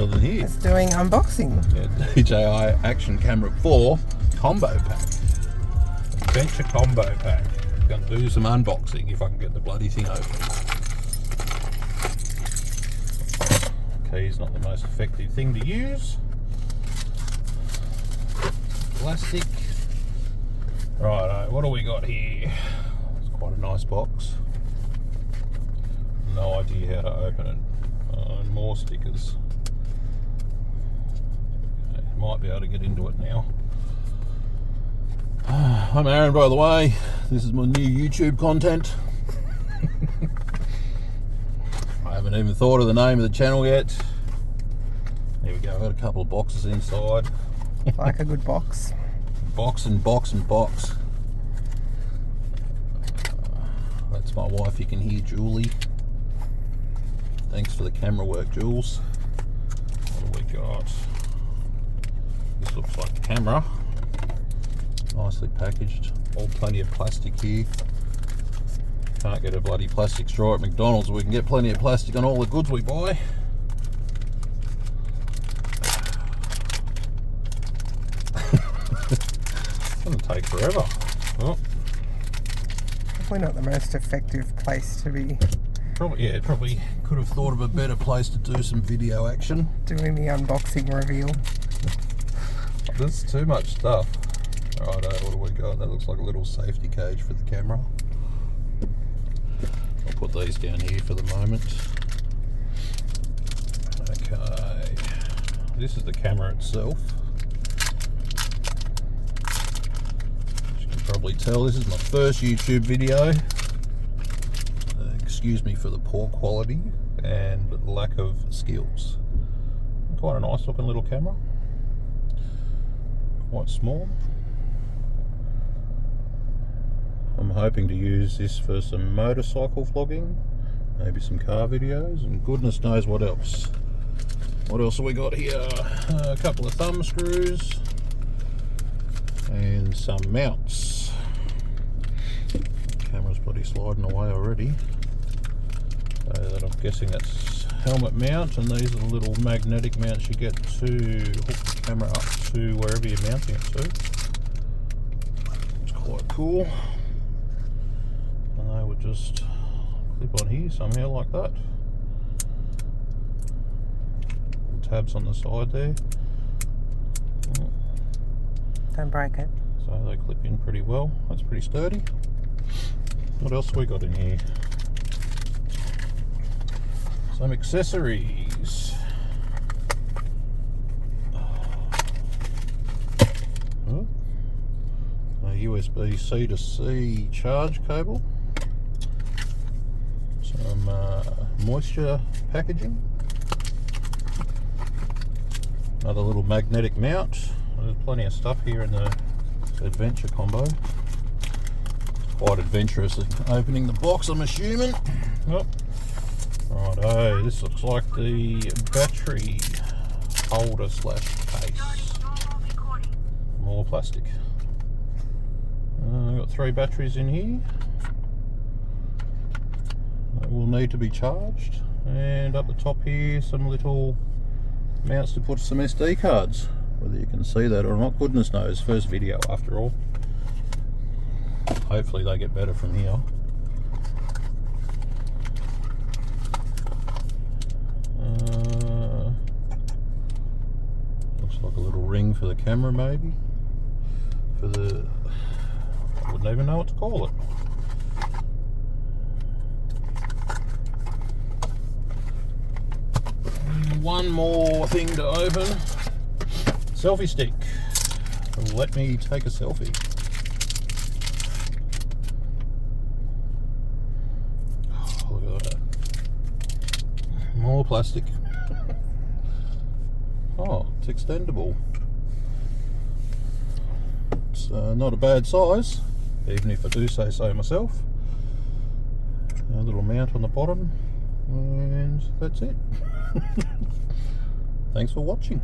other than here. It's doing unboxing. Yeah, DJI Action Camera 4 combo pack. Adventure combo pack. Gonna do some unboxing if I can get the bloody thing open. Key's not the most effective thing to use. Plastic. Right, what do we got here? It's quite a nice box. No idea how to open it. And more stickers. Okay, might be able to get into it now. I'm Aaron, by the way. This is my new YouTube content. I haven't even thought of the name of the channel yet. There we go, I've got a couple of boxes inside. Like a good box. Box and box and box. That's my wife, you can hear Julie. Thanks for the camera work, Jules. What do we got? This looks like the camera. Nicely packaged. All plenty of plastic here. Can't get a bloody plastic straw at McDonald's. We can get plenty of plastic on all the goods we buy. It's going to take forever. Oh. Probably not the most effective place to be Probably could have thought of a better place to do some video action. doing the unboxing reveal. There's too much stuff. Righto, what do we got? That looks like a little safety cage for the camera. I'll put these down here for the moment. Okay, this is the camera itself. As you can probably tell, this is my first YouTube video. Excuse me for the poor quality and lack of skills. Quite a nice looking little camera. Quite small. I'm hoping to use this for some motorcycle vlogging, maybe some car videos, and goodness knows what else. What else have we got here? A couple of thumb screws and some mounts. Camera's bloody sliding away already. So that I'm guessing that's helmet mount, and these are the little magnetic mounts you get to hook the camera up to wherever you're mounting it to. It's quite cool. And they would just clip on here somehow like that. Tabs on the side there. Don't break it. So they clip in pretty well. That's pretty sturdy. What else have we got in here? Some accessories. Oh. A USB-C to C charge cable. Some moisture packaging. Another little magnetic mount. There's plenty of stuff here in the adventure combo. Quite adventurous at opening the box, I'm assuming. Oh. Righto, this looks like the battery holder slash case. More plastic. I've got 3 batteries in here. They will need to be charged. And up the top here, some little mounts to put some SD cards. Whether you can see that or not, goodness knows, first video after all. Hopefully they get better from here. Looks like a little ring for the camera, maybe. For the... I wouldn't even know what to call it. And one more thing to open. Selfie stick. Let me take a selfie. Oh, look at that. More plastic. Oh, it's extendable. It's not a bad size, even if I do say so myself. A little mount on the bottom, and that's it. Thanks for watching.